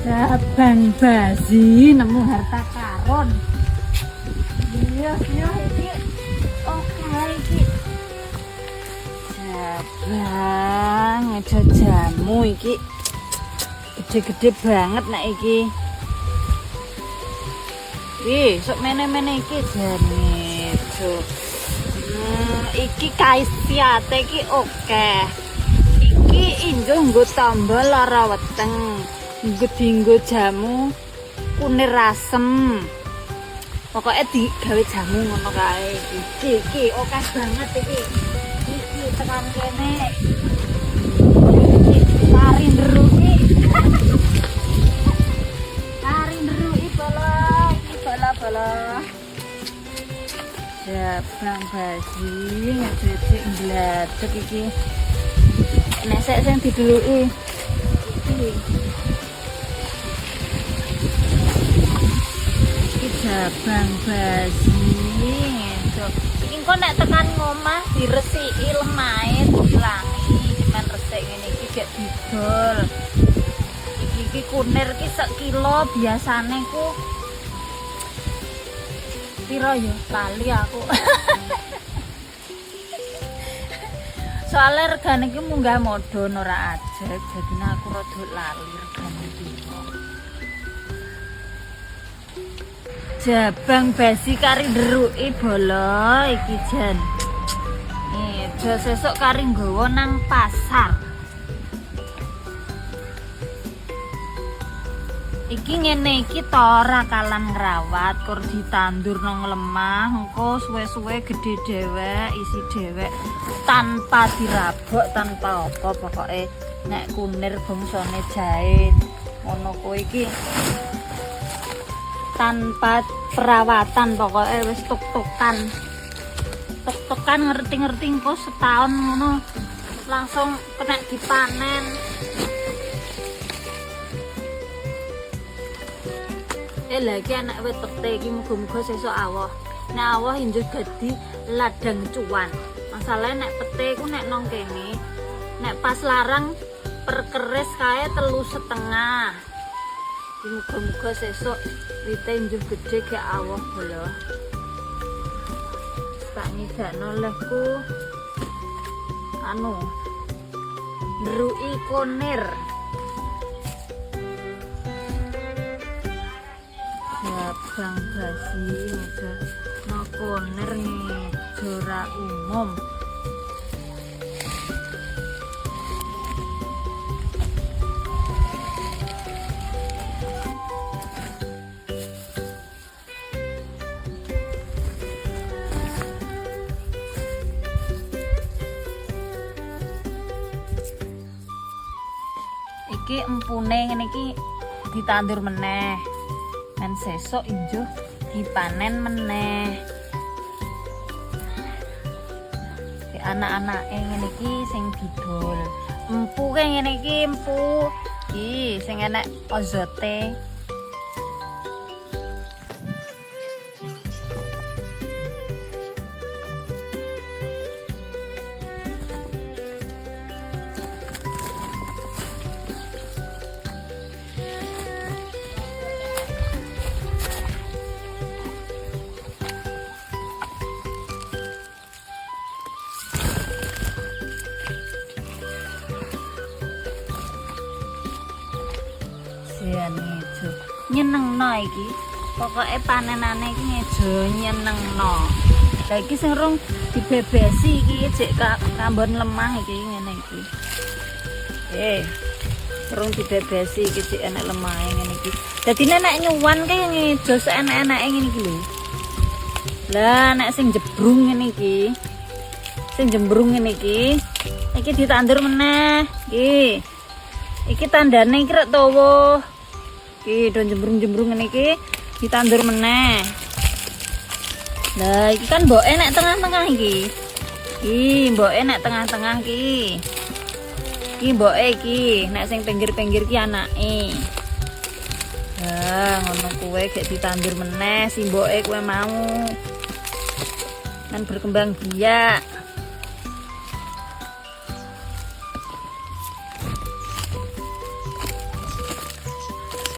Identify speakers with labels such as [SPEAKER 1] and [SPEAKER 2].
[SPEAKER 1] Abang Basi nemu harta karun. Iya iki. Oke iki. Abang, ada jamu iki. Gede-gede banget nek iki. Ih, sok mene-mene iki jane. Iki kaisiate iki oke. Iki injo nggo tambah lara weteng. Nggo dinggo jamu kunir asem. Pokoknya digawe jamu ngono kae iki oke banget iki tekan kene iki kari nderuki kari nderuki bala ya Bang Basi ngecek ngladek iki nek sik sing dideluki iki Bang Basi ngentuk iki kok nek tekan ngomah diresiki lemahe dilangi men resik ngene iki gek didol iki kunir ki sak kilo biasane ku piro ya kali aku soalnya regane iki munggah modon ora ajeg jadine aku rada lali regane iki Bang Basi kari nderuki bolo iki jan. Nih, aja sesuk kari nggawa nang pasar. Iki ngene iki to ora kalan ngrawat, kur ditandur nang lemah, engko suwe-suwe gede dhewek, isi dhewek tanpa dirabok, tanpa apa pokoke nek kunir bangsane jahe. Ngono kuwi iki tanpa perawatan pokoknya wis tuk-tukan ngerti-ngerti kok setahun ngono langsung kena dipanen lagi anak wetete iki muga-muga sesuk awah nek awah injuk dadi ladang cuan masalahnya nek pete ku nek nang kene nek pas larang perkeris kae 3,5 muga-muga sesuk wite njuh gede gak awah bolo tak ngidakno lehku anu nderuki kunir ya Bang Basi udah no kunir nih jora umum iki empune ngene iki ditandur meneh men sesuk injuh dipanen meneh anak-anake ngene iki sing didol empu kae ngene iki empu iki sing enek ozote nyenengno iki pokoke panenane iki ngejo nyenengno lha iki sing rung dibebesi iki jek kambon lemah iki ngene iki rung dibebesi iki jek enek lemahe ngene iki dadi nek nyuwan kae ngejo seenek-eneke ngene iki lho lah nek sing jebrung ngene iki sing jembrung ngene iki ditandur meneh iki tandane iki rek dawa iki don jembrung-jembrung ngene iki ditandur meneh. Lah iki kan mboke nek tengah-tengah iki. Iki mboke nek tengah-tengah iki. Iki mboke iki, nek sing pinggir-pinggir ki anake. Lah ngono kuwe gek ditandur meneh si mboke kuwe mau. Kan berkembang biak.